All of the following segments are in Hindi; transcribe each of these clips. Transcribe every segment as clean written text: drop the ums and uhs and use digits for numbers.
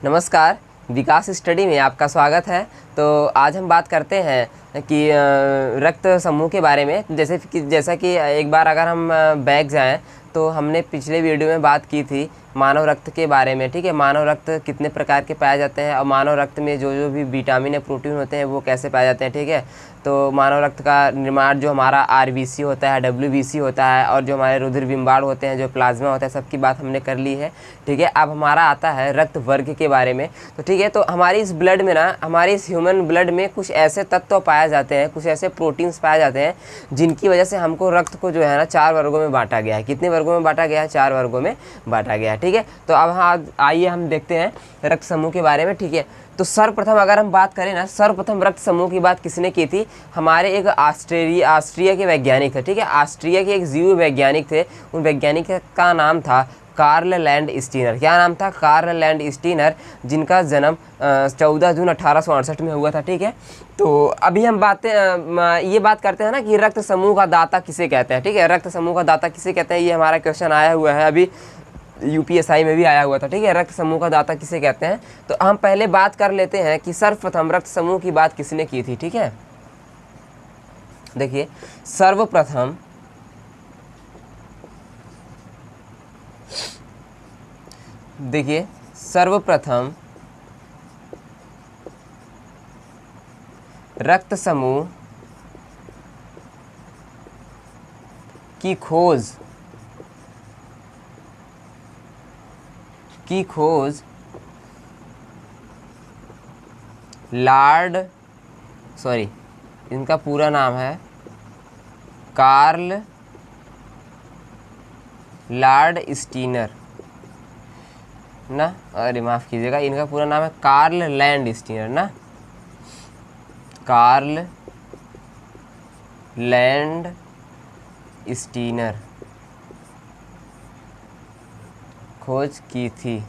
नमस्कार, विकास स्टडी में आपका स्वागत है। तो आज हम बात करते हैं कि रक्त समूह के बारे में। जैसा कि एक बार अगर हम बैक जाएं तो हमने पिछले वीडियो में बात की थी मानव रक्त के बारे में। ठीक है, मानव रक्त कितने प्रकार के पाए जाते हैं और मानव रक्त में जो जो भी विटामिन या प्रोटीन होते हैं वो कैसे पाए जाते हैं। ठीक है, तो मानव रक्त का निर्माण जो हमारा आरबीसी होता है, डब्ल्यूबीसी होता है और जो हमारे रुधिर बिंबाड़ होते हैं, जो प्लाज्मा होता है, सबकी बात हमने कर ली है। ठीक है, अब हमारा आता है रक्त वर्ग के बारे में। तो ठीक है, तो हमारी इस ब्लड में ना, हमारी इस ह्यूमन ब्लड में कुछ ऐसे तत्व पाए जाते हैं, कुछ ऐसे प्रोटीन्स पाए जाते हैं जिनकी वजह से हमको रक्त को जो है ना 4 वर्गों में बांटा गया है। कितने वर्गों में बांटा गया है? 4 वर्गों में बांटा गया है। ठीक है, तो अब हाँ, आइए हम देखते हैं रक्त समूह के बारे में। ठीक है, तो सर्वप्रथम अगर हम बात करें ना, सर्वप्रथम रक्त समूह की बात किसने की थी? हमारे एक ऑस्ट्रिया के वैज्ञानिक थे। ठीक है, ऑस्ट्रिया के एक जीव वैज्ञानिक थे। उन वैज्ञानिक का नाम था कार्ल लैंडस्टीनर। क्या नाम था? कार्ल लैंडस्टीनर, जिनका जन्म 14 जून 1868 में हुआ था। ठीक है, तो अभी हम ये बात करते हैं ना कि रक्त समूह का दाता किसे कहते हैं। ठीक है, रक्त समूह का दाता किसे कहते हैं, ये हमारा क्वेश्चन आया हुआ है, अभी यूपीएसआई में भी आया हुआ था। ठीक है, रक्त समूह का दाता किसे कहते हैं। तो हम पहले बात कर लेते हैं कि सर्वप्रथम रक्त समूह की बात किसने की थी। ठीक है, देखिए सर्वप्रथम रक्त समूह की खोज इनका पूरा नाम है कार्ल लैंडस्टीनर ना, अरे माफ़ कीजिएगा, इनका पूरा नाम है कार्ल लैंडस्टीनर ना, कार्ल लैंडस्टीनर खोज की थी।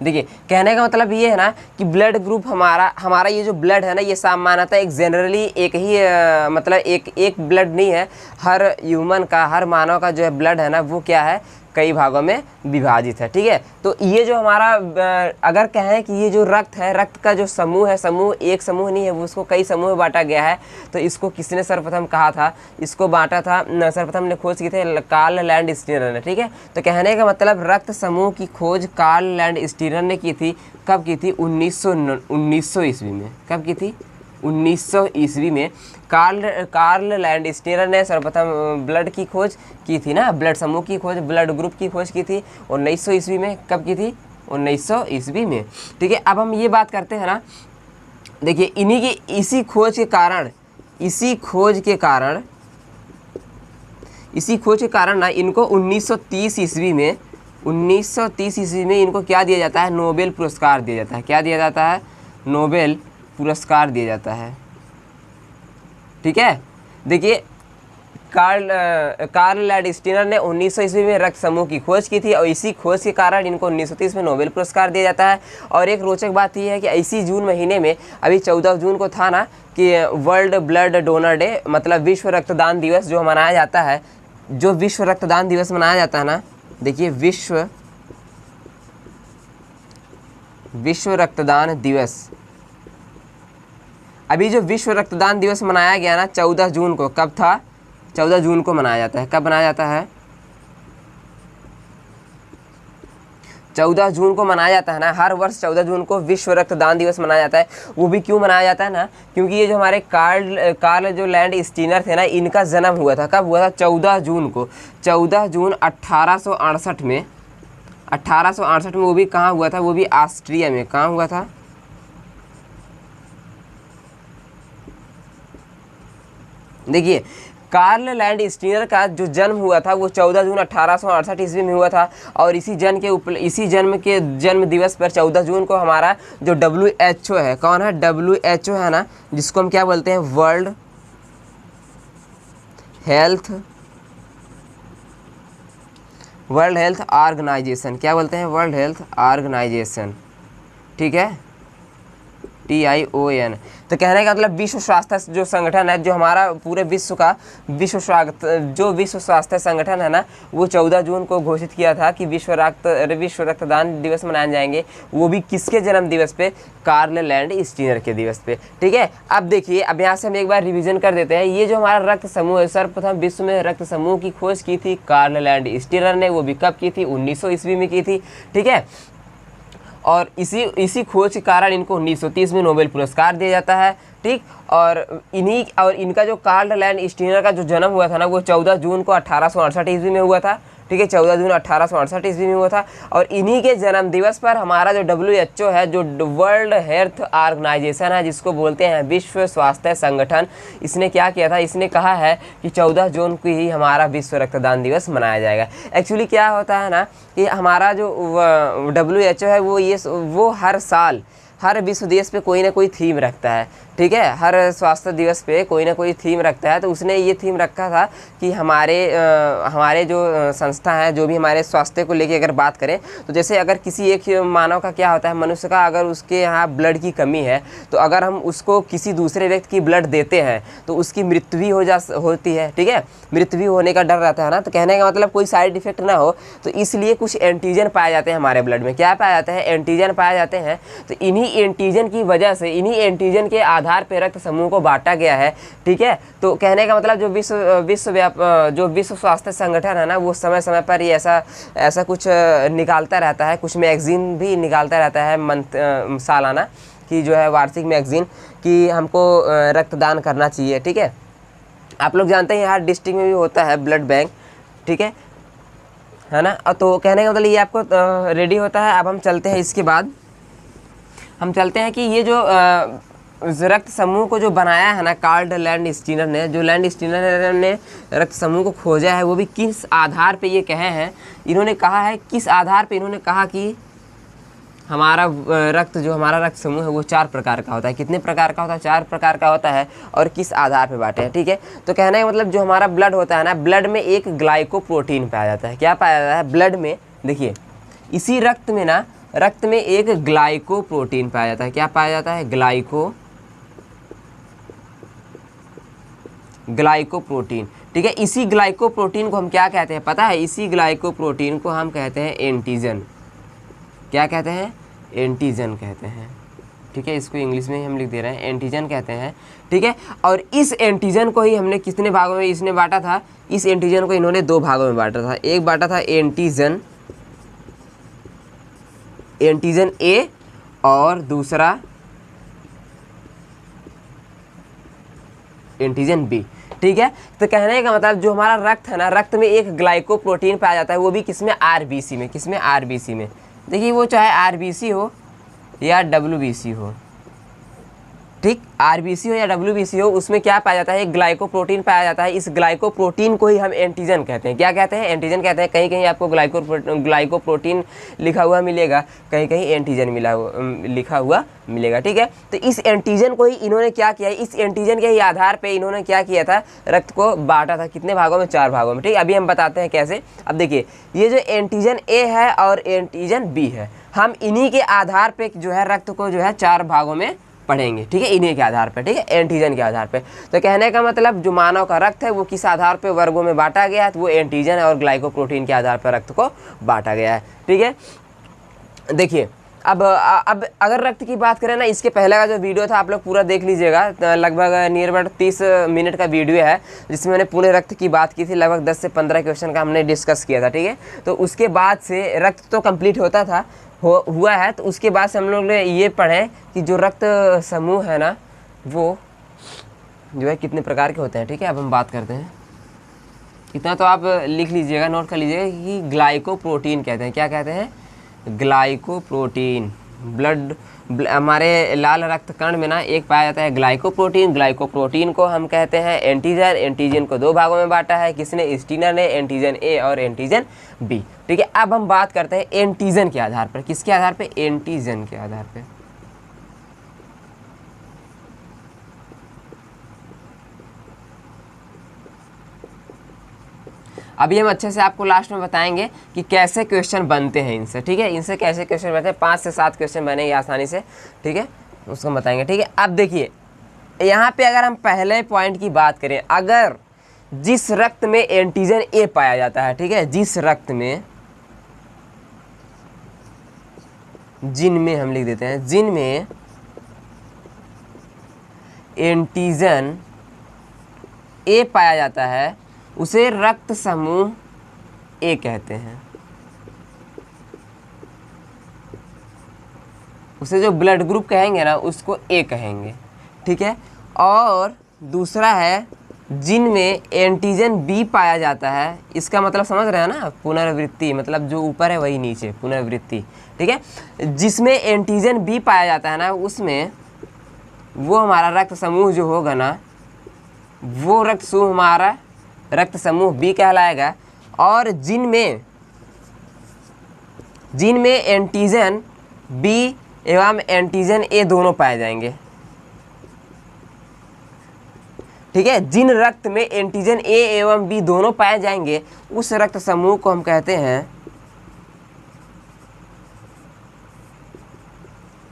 देखिए, कहने का मतलब ये है ना कि ब्लड ग्रुप हमारा ये जो ब्लड है ना, ये सामान्यतः एक जनरली एक ही मतलब एक ब्लड नहीं है। हर ह्यूमन का, हर मानव का जो है ब्लड है ना, वो क्या है, कई भागों में विभाजित है। ठीक है, तो ये जो हमारा अगर कहें कि ये जो रक्त है, रक्त का जो समूह है, समूह एक समूह नहीं है, वो उसको कई समूह में बांटा गया है। तो इसको किसने सर्वप्रथम कहा था, इसको बांटा था, सर्वप्रथम ने खोज की थी कार्ल लैंडस्टीनर ने। ठीक है, तो कहने का मतलब रक्त समूह की खोज कार्ल लैंडस्टीनर ने की थी। कब की थी? 1900 ईस्वी में। कब की थी? 1900 ईस्वी में कार्ल लैंडस्टीनर ने सर्वप्रथम ब्लड की खोज की थी ना, ब्लड समूह की खोज, ब्लड ग्रुप की खोज की थी 1900 ईस्वी में। कब की थी? 1900 ईस्वी में। ठीक है, अब हम ये बात करते हैं ना, देखिए इन्हीं की इसी खोज के कारण ना इनको 1930 ईस्वी में इनको क्या दिया जाता है? नोबेल पुरस्कार दिया जाता है। क्या दिया जाता है? नोबेल पुरस्कार दिया जाता है। ठीक है, देखिए कार्ल लैंडस्टीनर ने 1900 ईस्वी में रक्त समूह की खोज की थी और इसी खोज के कारण इनको 1930 में नोबेल पुरस्कार दिया जाता है। और एक रोचक बात यह है कि इसी जून महीने में, अभी 14 जून को था ना कि वर्ल्ड ब्लड डोनर डे, मतलब विश्व रक्तदान दिवस जो मनाया जाता है, जो विश्व रक्तदान दिवस मनाया जाता है ना, देखिए विश्व रक्तदान दिवस, अभी जो विश्व रक्तदान दिवस मनाया गया ना 14 जून को, कब था? 14 जून को मनाया जाता है। कब मनाया जाता है? 14 जून को मनाया जाता है ना, हर वर्ष 14 जून को विश्व रक्तदान दिवस मनाया जाता है। वो भी क्यों मनाया जाता है ना, क्योंकि ये जो हमारे कार्ल जो लैंडस्टीनर थे ना, इनका जन्म हुआ था। कब हुआ था? 14 जून को, 14 जून 1868 में। 1868 में वो भी कहाँ हुआ था? वो भी ऑस्ट्रिया में। कहाँ हुआ था? देखिए, कार्ल लैंडस्टीनर का जो जन्म हुआ था वो 14 जून 1868 ईस्वी में हुआ था। और इसी जन्म के जन्म दिवस पर 14 जून को हमारा जो WHO है, कौन है? WHO है ना, जिसको हम क्या बोलते हैं? World health organisation. क्या बोलते हैं? World health organisation. ठीक है, TION। तो कहने का मतलब विश्व स्वास्थ्य जो संगठन है, जो हमारा पूरे विश्व का विश्व स्वास्थ्य संगठन है ना, वो 14 जून को घोषित किया था कि विश्व रक्तदान दिवस मनाए जाएंगे, वो भी किसके जन्म दिवस पे, कार्ल लैंड-स्टीनर के दिवस पे। ठीक है, अब देखिए, अब यहाँ से हम एक बार रिवीजन कर देते हैं। ये जो हमारा रक्त समूह है, सर्वप्रथम विश्व में रक्त समूह की खोज की थी कार्ल लैंड-स्टीनर ने, वो भी कब की थी, 1900 ईस्वी में की थी। ठीक है, और इसी खोज के कारण इनको 1930 में नोबेल पुरस्कार दिया जाता है। ठीक, और इनका जो कार्ल लैंड-स्टीनर का जो जन्म हुआ था ना, वो 14 जून को 1868 ईस्वी में हुआ था। ठीक है, 14 जून 1868 ईस्वी में हुआ था। और इन्हीं के जन्म दिवस पर हमारा जो WHO है, जो वर्ल्ड हेल्थ ऑर्गेनाइजेशन है, जिसको बोलते हैं विश्व स्वास्थ्य संगठन, इसने क्या किया था, इसने कहा है कि 14 जून को ही हमारा विश्व रक्तदान दिवस मनाया जाएगा। एक्चुअली क्या होता है ना कि हमारा जो WHO है, वो हर साल हर विश्व दिवस पे कोई ना कोई थीम रखता है। ठीक है, हर स्वास्थ्य दिवस पे कोई ना कोई थीम रखता है। तो उसने ये थीम रखा था कि हमारे जो संस्था है, जो भी हमारे स्वास्थ्य को लेके अगर बात करें, तो जैसे अगर किसी एक मानव का क्या होता है, मनुष्य का अगर उसके यहाँ ब्लड की कमी है, तो अगर हम उसको किसी दूसरे व्यक्ति की ब्लड देते हैं तो उसकी मृत्यु भी होती है। ठीक है, मृत्यु भी होने का डर रहता है ना। तो कहने का मतलब कोई साइड इफेक्ट ना हो, तो इसलिए कुछ एंटीजन पाए जाते हैं हमारे ब्लड में। क्या पाए जाते हैं, एंटीजन पाए जाते हैं। तो इन्हीं एंटीजन की वजह से, इन्हीं एंटीजन के आधार पर रक्त समूह को बांटा गया है। ठीक है, तो कहने का मतलब जो विश्व स्वास्थ्य संगठन है ना, वो समय समय पर ही ऐसा कुछ निकालता रहता है, कुछ मैगजीन भी निकालता रहता है सालाना, कि जो है वार्षिक मैगजीन, कि हमको रक्तदान करना चाहिए। ठीक है, आप लोग जानते हैं हर डिस्ट्रिक्ट में भी होता है ब्लड बैंक। ठीक है ना। तो कहने का मतलब ये आपको रेडी होता है। अब हम चलते हैं, इसके बाद हम चलते हैं कि ये जो रक्त समूह को जो बनाया है ना कार्ल लैंड-स्टीनर ने, जो लैंड-स्टीनर ने रक्त समूह को खोजा है, वो भी किस आधार पे ये कहे हैं, इन्होंने कहा है किस आधार पे, इन्होंने कहा कि हमारा रक्त समूह है वो 4 प्रकार का होता है। कितने प्रकार का होता है, 4 प्रकार का होता है। और किस आधार पे बांटे हैं। ठीक है, तो कहने का मतलब जो हमारा ब्लड होता है ना, ब्लड में एक ग्लाइकोप्रोटीन पाया जाता है। क्या पाया जाता है ब्लड में, देखिए इसी रक्त में एक ग्लाइकोप्रोटीन पाया जाता है। क्या पाया जाता है, ग्लाइकोप्रोटीन। ठीक है, इसी ग्लाइकोप्रोटीन को हम क्या कहते हैं पता है, इसी ग्लाइकोप्रोटीन को हम कहते हैं एंटीजन। क्या कहते हैं, एंटीजन कहते हैं। ठीक है, इसको इंग्लिश में ही हम लिख दे रहे हैं, एंटीजन कहते हैं। ठीक है, और इस एंटीजन को ही हमने कितने भागों में इसने बांटा था, इस एंटीजन को इन्होंने 2 भागों में बांटा था। एक बांटा था एंटीजन ए, और दूसरा एंटीजन बी। ठीक है, तो कहने का मतलब जो हमारा रक्त है ना, रक्त में एक ग्लाइकोप्रोटीन पाया जाता है, वो भी किसमें, आरबीसी में। किसमें, आरबीसी में। देखिए वो चाहे आरबीसी हो या डब्ल्यूबीसी हो, ठीक, आरबीसी हो या डब्ल्यूबीसी हो, उसमें क्या पाया जाता है, एक ग्लाइकोप्रोटीन पाया जाता है। इस ग्लाइकोप्रोटीन को ही हम एंटीजन कहते हैं। क्या कहते हैं, एंटीजन कहते हैं। कहीं कहीं आपको ग्लाइकोप्रोटीन लिखा हुआ मिलेगा, कहीं कहीं एंटीजन लिखा हुआ मिलेगा। ठीक है, तो इस एंटीजन को ही इन्होंने क्या किया, इस एंटीजन के ही आधार पर इन्होंने क्या किया था, रक्त को बांटा था। कितने भागों में, 4 भागों में। ठीक, अभी हम बताते हैं कैसे। अब देखिए, ये जो एंटीजन ए है और एंटीजन बी है, हम इन्हीं के आधार पर जो है रक्त को जो है 4 भागों में पढ़ेंगे। ठीक है, इन्हीं के आधार पे। ठीक है, एंटीजन के आधार पे। तो कहने का मतलब जो मानव का रक्त है वो किस आधार पे वर्गों में बांटा गया है, तो वो एंटीजन और ग्लाइकोप्रोटीन के आधार पर रक्त को बांटा गया है। ठीक है, देखिए अब अगर रक्त की बात करें ना, इसके पहले का जो वीडियो था आप लोग पूरा देख लीजिएगा। लगभग नियर अबाउट 30 मिनट का वीडियो है, जिसमें मैंने पूरे रक्त की बात की थी। लगभग 10 से 15 क्वेश्चन का हमने डिस्कस किया था। ठीक है, तो उसके बाद से रक्त तो कंप्लीट होता था, हुआ है। तो उसके बाद से हम लोग ने ये पढ़े कि जो रक्त समूह है ना, वो जो है कितने प्रकार के होते हैं। ठीक है, अब हम बात करते हैं। इतना तो आप लिख लीजिएगा, नोट कर लीजिएगा कि ग्लाइकोप्रोटीन कहते हैं। क्या कहते हैं, ग्लाइकोप्रोटीन। हमारे लाल रक्त कण में ना एक पाया जाता है ग्लाइकोप्रोटीन। ग्लाइकोप्रोटीन को हम कहते हैं एंटीजन। एंटीजन को 2 भागों में बांटा है, किसने, स्टीनर ने, एंटीजन ए और एंटीजन बी। ठीक है, अब हम बात करते हैं एंटीजन के आधार पर। किसके आधार पर, एंटीजन के आधार पर। अभी हम अच्छे से आपको लास्ट में बताएंगे कि कैसे क्वेश्चन बनते हैं इनसे। ठीक है, इनसे कैसे क्वेश्चन बनते हैं। 5 से 7 क्वेश्चन बनेंगे आसानी से। ठीक है, उसको बताएंगे, ठीक है। अब देखिए यहाँ पे अगर हम पहले पॉइंट की बात करें, अगर जिस रक्त में एंटीजन ए पाया जाता है, ठीक है, जिस रक्त में, जिनमें हम लिख देते हैं, जिनमें एंटीजन ए पाया जाता है उसे रक्त समूह ए कहते हैं। उसे जो ब्लड ग्रुप कहेंगे ना उसको ए कहेंगे, ठीक है। और दूसरा है जिनमें एंटीजन बी पाया जाता है, इसका मतलब समझ रहे हैं ना, पुनरावृत्ति, मतलब जो ऊपर है वही नीचे, पुनरावृत्ति, ठीक है। जिसमें एंटीजन बी पाया जाता है ना उसमें वो हमारा रक्त समूह जो होगा ना, वो रक्त समूह हमारा रक्त समूह बी कहलाएगा। और जिनमें एंटीजन बी एवं एंटीजन ए दोनों पाए जाएंगे, ठीक है। जिन रक्त में एंटीजन ए एवं बी दोनों पाए जाएंगे उस रक्त समूह को हम कहते हैं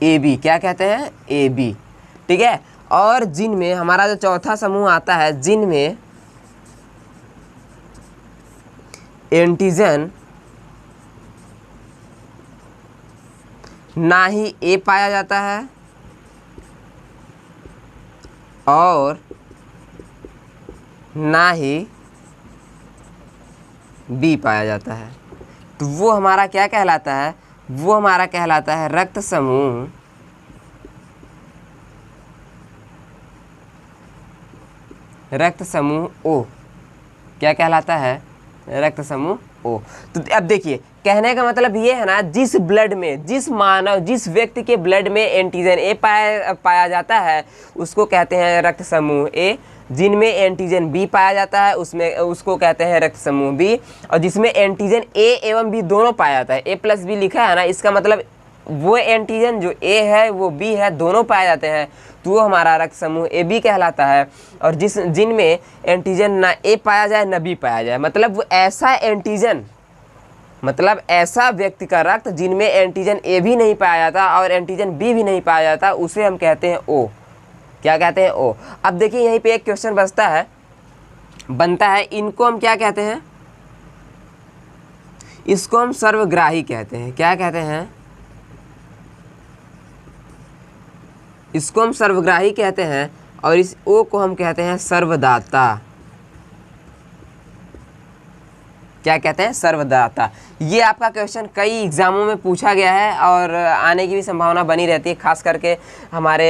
ए बी। क्या कहते हैं? ए बी, ठीक है। और जिनमें हमारा जो चौथा समूह आता है, जिनमें एंटीजन ना ही ए पाया जाता है और ना ही बी पाया जाता है, तो वो हमारा क्या कहलाता है? वो हमारा कहलाता है रक्त समूह ओ। क्या कहलाता है? रक्त समूह ओ। तो अब देखिए कहने का मतलब ये है ना, जिस ब्लड में, जिस मानव, जिस व्यक्ति के ब्लड में एंटीजन ए पाया जाता है उसको कहते हैं रक्त समूह ए। जिनमें एंटीजन बी पाया जाता है उसमें उसको कहते हैं रक्त समूह बी। और जिसमें एंटीजन ए एवं बी दोनों पाया जाता है, ए प्लस बी लिखा है ना, इसका मतलब वो एंटीजन जो ए है वो बी है, दोनों पाए जाते हैं, तो वो हमारा रक्त समूह ए बी कहलाता है। और जिनमें एंटीजन ना ए पाया जाए ना बी पाया जाए, मतलब वो ऐसा एंटीजन, मतलब ऐसा व्यक्ति का रक्त जिनमें एंटीजन ए भी नहीं पाया जाता और एंटीजन बी भी नहीं पाया जाता, उसे हम कहते हैं ओ। क्या कहते हैं? ओ। अब देखिए यहीं पे एक क्वेश्चन बनता है, इनको हम क्या कहते हैं? इसको हम सर्वग्राही कहते हैं। क्या कहते हैं? इसको हम सर्वग्राही कहते हैं और इस ओ को हम कहते हैं सर्वदाता। क्या कहते हैं? सर्वदाता। ये आपका क्वेश्चन कई एग्जामों में पूछा गया है और आने की भी संभावना बनी रहती है, खास करके हमारे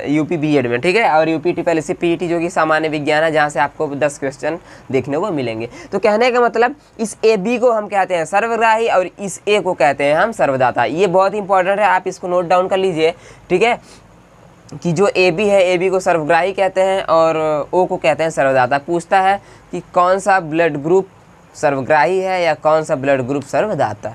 यूपी बीएड में, ठीक है। और यूपी ट्रिपल एससी पीईटी जो कि सामान्य विज्ञान है, जहाँ से आपको 10 क्वेश्चन देखने को मिलेंगे। तो कहने का मतलब इस ए बी को हम कहते हैं सर्वग्राही और इस ए को कहते हैं हम सर्वदाता। ये बहुत इंपॉर्टेंट है, आप इसको नोट डाउन कर लीजिए, ठीक है, कि जो ए बी है, ए बी को सर्वग्राही कहते हैं और ओ को कहते हैं सर्वदाता। पूछता है कि कौन सा ब्लड ग्रुप सर्वग्राही है या कौन सा ब्लड ग्रुप सर्वदाता,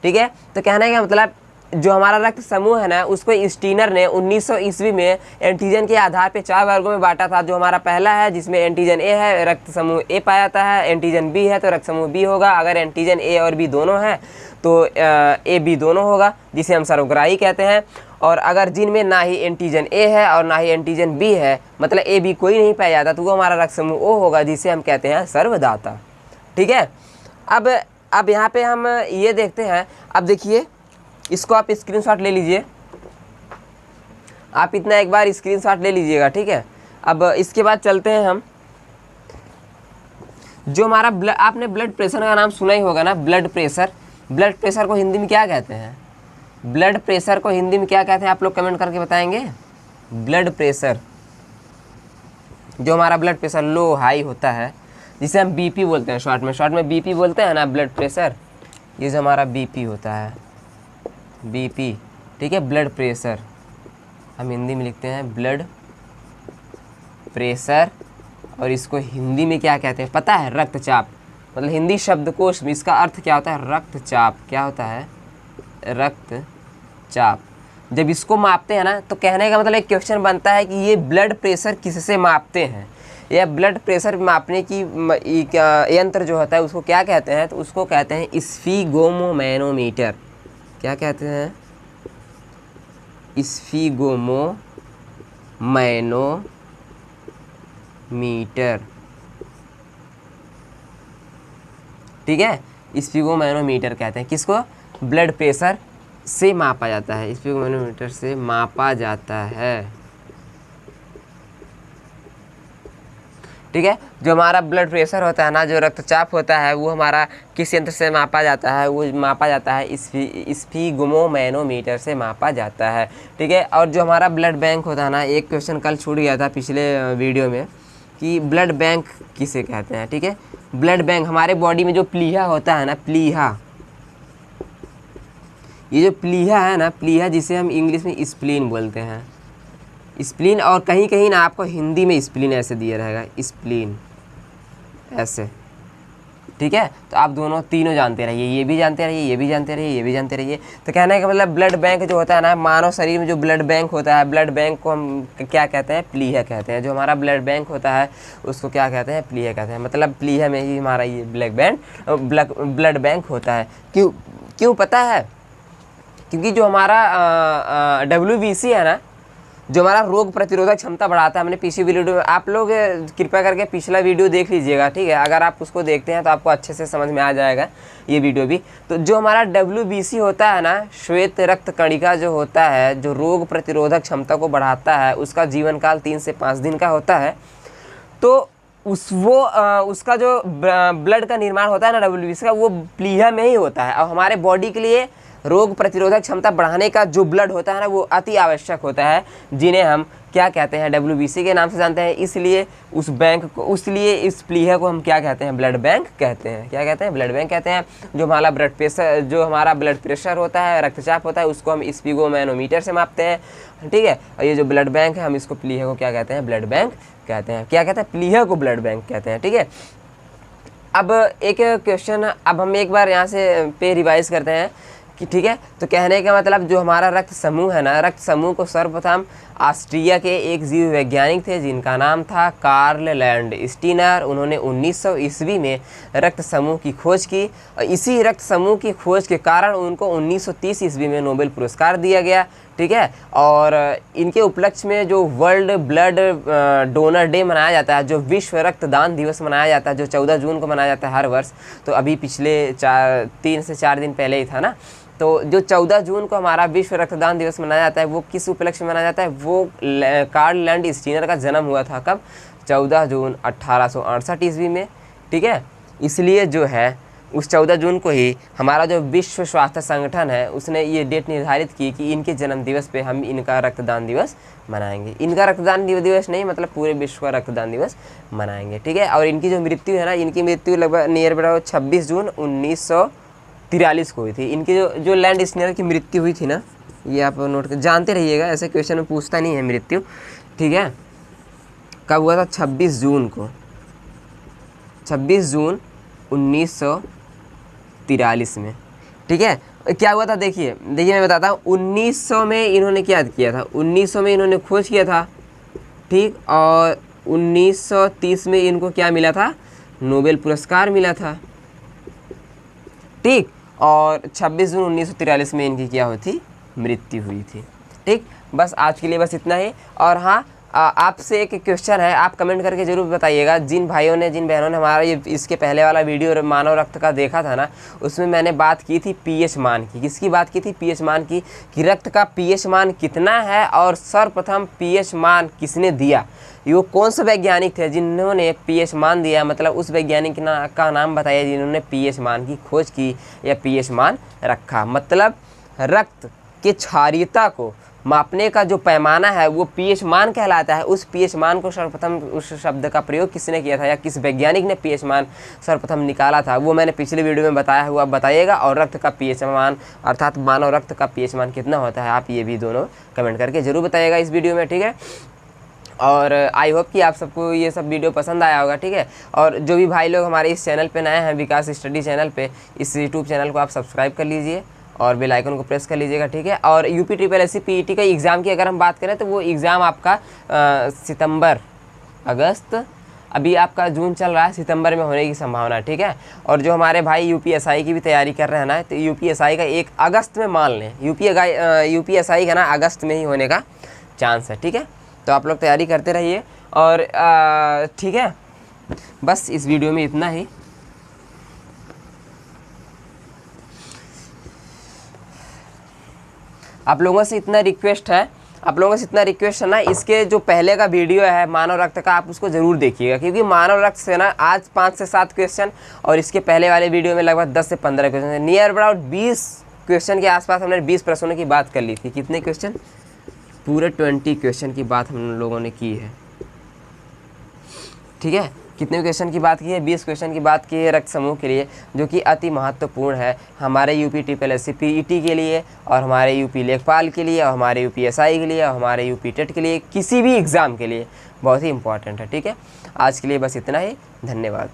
ठीक है। तो कहने का मतलब जो हमारा रक्त समूह है ना, उसको स्टीनर ने 1900 ईस्वी में एंटीजन के आधार पे 4 वर्गों में बांटा था। जो हमारा पहला है जिसमें एंटीजन ए है, रक्त समूह ए पाया जाता है, एंटीजन बी है तो रक्त समूह बी होगा, अगर एंटीजन ए और बी दोनों है तो ए बी दोनों होगा, जिसे हम सर्वग्राही कहते हैं। और अगर जिनमें ना ही एंटीजन ए है और ना ही एंटीजन बी है, मतलब ए बी कोई नहीं पाया जाता, तो वो हमारा रक्त समूह ओ होगा, जिसे हम कहते हैं सर्वदाता, ठीक है। अब यहाँ पे हम ये देखते हैं। अब देखिए इसको आप स्क्रीनशॉट ले लीजिए, आप इतना एक बार स्क्रीनशॉट ले लीजिएगा, ठीक है। अब इसके बाद चलते हैं हम, जो हमारा आपने ब्लड प्रेशर का नाम सुना ही होगा ना, ब्लड प्रेशर। ब्लड प्रेशर को हिंदी में क्या कहते हैं? ब्लड प्रेशर को हिंदी में क्या कहते हैं? आप लोग कमेंट करके बताएंगे। ब्लड प्रेशर, जो हमारा ब्लड प्रेशर लो हाई होता है, जिसे हम बीपी बोलते हैं शॉर्ट में बीपी बोलते हैं ना, ब्लड प्रेशर। ये जो हमारा बीपी होता है, बीपी, ठीक है, ब्लड प्रेशर हम हिंदी में लिखते हैं ब्लड प्रेशर। और इसको हिंदी में क्या कहते हैं पता है? रक्तचाप। मतलब हिंदी शब्दकोश में इसका अर्थ क्या होता है? रक्तचाप। क्या होता है? रक्तचाप। जब इसको मापते हैं ना, तो कहने का मतलब एक क्वेश्चन बनता है कि ये ब्लड प्रेशर किससे मापते हैं, या ब्लड प्रेशर मापने की यंत्र जो होता है उसको क्या कहते हैं? तो उसको कहते हैं स्फिगोमोमैनोमीटर। क्या कहते हैं? स्फिगोमोमैनोमीटर, ठीक है। स्फिगोमैनोमीटर कहते हैं किसको, ब्लड प्रेशर से मापा जाता है, स्फिगोमैनोमीटर से मापा जाता है, ठीक है। जो हमारा ब्लड प्रेशर होता है ना, जो रक्तचाप होता है, वो हमारा किस यंत्र से मापा जाता है, वो मापा जाता है स्फिगोमैनोमीटर से मापा जाता है, ठीक है। और जो हमारा ब्लड बैंक होता है ना, एक क्वेश्चन कल छूट गया था पिछले वीडियो में कि ब्लड बैंक किसे कहते हैं, ठीक है। ब्लड बैंक हमारे बॉडी में जो प्लीहा होता है ना, प्लीहा, ये जो प्लीहा है ना, प्लीहा जिसे हम इंग्लिश में स्प्लीन बोलते हैं, स्प्लीन, और कहीं कहीं ना आपको हिंदी में स्प्लीन ऐसे दिया रहेगा, स्प्लीन ऐसे, ठीक है। तो आप दोनों तीनों जानते रहिए, ये भी जानते रहिए, ये भी जानते रहिए, ये भी जानते रहिए। तो कहने का मतलब ब्लड बैंक जो होता है ना, मानव शरीर में जो ब्लड बैंक होता है, ब्लड बैंक को हम क्या कहते हैं, प्लीहा कहते हैं। जो हमारा ब्लड बैंक होता है उसको क्या कहते हैं, प्लीहा कहते हैं। मतलब प्लीहा में ही हमारा ये ब्लड बैंक होता है। क्यों क्यों पता है, क्योंकि जो हमारा WBC है ना, जो हमारा रोग प्रतिरोधक क्षमता बढ़ाता है, हमने पिछली वीडियो में, आप लोग कृपया करके पिछला वीडियो देख लीजिएगा, ठीक है। अगर आप उसको देखते हैं तो आपको अच्छे से समझ में आ जाएगा ये वीडियो भी। तो जो हमारा WBC होता है ना, श्वेत रक्त कणिका जो होता है, जो रोग प्रतिरोधक क्षमता को बढ़ाता है, उसका जीवन काल 3 से 5 दिन का होता है। तो उसका जो ब्लड का निर्माण होता है ना WBC का, वो प्लीहा में ही होता है। और हमारे बॉडी के लिए रोग प्रतिरोधक क्षमता बढ़ाने का जो ब्लड होता है ना, वो अति आवश्यक होता है, जिन्हें हम क्या कहते हैं, WBC के नाम से जानते हैं। इसलिए उस बैंक को, इसलिए इस प्लीहा को हम क्या कहते हैं, ब्लड बैंक कहते हैं। क्या कहते हैं, ब्लड बैंक कहते हैं। जो हमारा ब्लड प्रेशर होता है, रक्तचाप होता है, उसको हम स्फिगोमैनोमीटर से मापते हैं, ठीक है। और ये जो ब्लड बैंक है, हम इसको प्लीहा को क्या कहते हैं, ब्लड बैंक कहते हैं। क्या कहते हैं, प्लीहा को ब्लड बैंक कहते हैं, ठीक है। अब एक क्वेश्चन, अब हम एक बार यहाँ से पे रिवाइज करते हैं कि, ठीक है। तो कहने का मतलब जो हमारा रक्त समूह है ना, रक्त समूह को सर्वप्रथम ऑस्ट्रिया के एक जीव वैज्ञानिक थे जिनका नाम था कार्ल लैंडस्टीनर। उन्होंने 1900 ईस्वी में रक्त समूह की खोज की। और इसी रक्त समूह की खोज के कारण उनको 1930 ईस्वी में नोबेल पुरस्कार दिया गया, ठीक है। और इनके उपलक्ष्य में जो वर्ल्ड ब्लड डोनर डे मनाया जाता है, जो विश्व रक्तदान दिवस मनाया जाता है, जो 14 जून को मनाया जाता है हर वर्ष। तो अभी पिछले 3 से 4 दिन पहले ही था ना। तो जो 14 जून को हमारा विश्व रक्तदान दिवस मनाया जाता है, वो किस उपलक्ष्य में मनाया जाता है, वो कार्ल लैंडस्टीनर का जन्म हुआ था कब, 14 जून 1868 ईस्वी में, ठीक है। इसलिए जो है उस 14 जून को ही हमारा जो विश्व स्वास्थ्य संगठन है, उसने ये डेट निर्धारित की कि इनके जन्म दिवस पे हम इनका रक्तदान दिवस मनाएंगे। इनका रक्तदान दिवस नहीं, मतलब पूरे विश्व का रक्तदान दिवस मनाएंगे, ठीक है। और इनकी जो मृत्यु है ना, इनकी मृत्यु लगभग नियर अबाउट 26 जून 1943 को हुई थी। इनकी जो लैंडस्टीनर की मृत्यु हुई थी ना, ये आप नोट कर जानते रहिएगा, ऐसे क्वेश्चन में पूछता नहीं है मृत्यु, ठीक है। कब हुआ था, 26 जून को, 26 जून 1943 में, ठीक है। क्या हुआ था, देखिए मैं बताता हूँ। 1900 में इन्होंने क्या किया था, 1900 में इन्होंने खोज किया था, ठीक। और 1930 में इनको क्या मिला था, नोबेल पुरस्कार मिला था, ठीक। और 26 जून 1943 में इनकी क्या हुई थी, मृत्यु हुई थी, ठीक। बस आज के लिए बस इतना ही। और हाँ, आपसे एक क्वेश्चन है, आप कमेंट करके ज़रूर बताइएगा। जिन भाइयों ने, जिन बहनों ने हमारा ये इसके पहले वाला वीडियो मानव रक्त का देखा था ना, उसमें मैंने बात की थी पीएच मान की। किसकी बात की थी, पीएच मान की, कि रक्त का पीएच मान कितना है और सर्वप्रथम पीएच मान किसने दिया। ये कौन से वैज्ञानिक थे जिन्होंने पीएच मान दिया, मतलब उस वैज्ञानिक का नाम बताइए जिन्होंने पीएच मान की खोज की या पीएच मान रखा। मतलब रक्त के क्षारीयता को मापने का जो पैमाना है वो पीएच मान कहलाता है। उस पीएच मान को सर्वप्रथम, उस शब्द का प्रयोग किसने किया था या किस वैज्ञानिक ने पीएच मान सर्वप्रथम निकाला था, वो मैंने पिछले वीडियो में बताया हुआ, बताइएगा। और रक्त का पीएच मान अर्थात मानव रक्त का पीएच मान कितना होता है, आप ये भी दोनों कमेंट करके जरूर बताइएगा इस वीडियो में, ठीक है। और आई होप कि आप सबको ये सब वीडियो पसंद आया होगा, ठीक है। और जो भी भाई लोग हमारे इस चैनल पे नए हैं, विकास स्टडी चैनल पे, इस यूट्यूब चैनल को आप सब्सक्राइब कर लीजिए और बेल आइकन को प्रेस कर लीजिएगा, ठीक है। और UPSSC PET का एग्ज़ाम की अगर हम बात करें तो वो एग्ज़ाम आपका सितंबर, अगस्त अभी आपका जून चल रहा है, सितंबर में होने की संभावना है, ठीक है। और जो हमारे भाई यूपीएसआई की भी तैयारी कर रहे हैं ना, तो यूपीएसआई का 1 अगस्त में मान लें, यूपीएसआई का ना अगस्त में ही होने का चांस है, ठीक है। तो आप लोग तैयारी करते रहिए और ठीक है, बस इस वीडियो में इतना ही। आप लोगों से इतना रिक्वेस्ट है ना, इसके जो पहले का वीडियो है मानव रक्त का, आप उसको ज़रूर देखिएगा, क्योंकि मानव रक्त से ना आज 5 से 7 क्वेश्चन और इसके पहले वाले वीडियो में लगभग 10 से 15 क्वेश्चन, नियर अबाउट 20 क्वेश्चन के आसपास हमने 20 प्रश्नों की बात कर ली थी। कितने क्वेश्चन? पूरे 20 क्वेश्चन की बात हम लोगों ने की है, ठीक है। कितने क्वेश्चन की बात की है? 20 क्वेश्चन की बात की है रक्त समूह के लिए, जो कि अति महत्वपूर्ण है हमारे यूपी TSSC PET के लिए, और हमारे यूपी लेखपाल के लिए, और हमारे यूपीएसआई के लिए, और हमारे यूपी टेट के लिए, किसी भी एग्ज़ाम के लिए बहुत ही इंपॉर्टेंट है, ठीक है। आज के लिए बस इतना ही, धन्यवाद।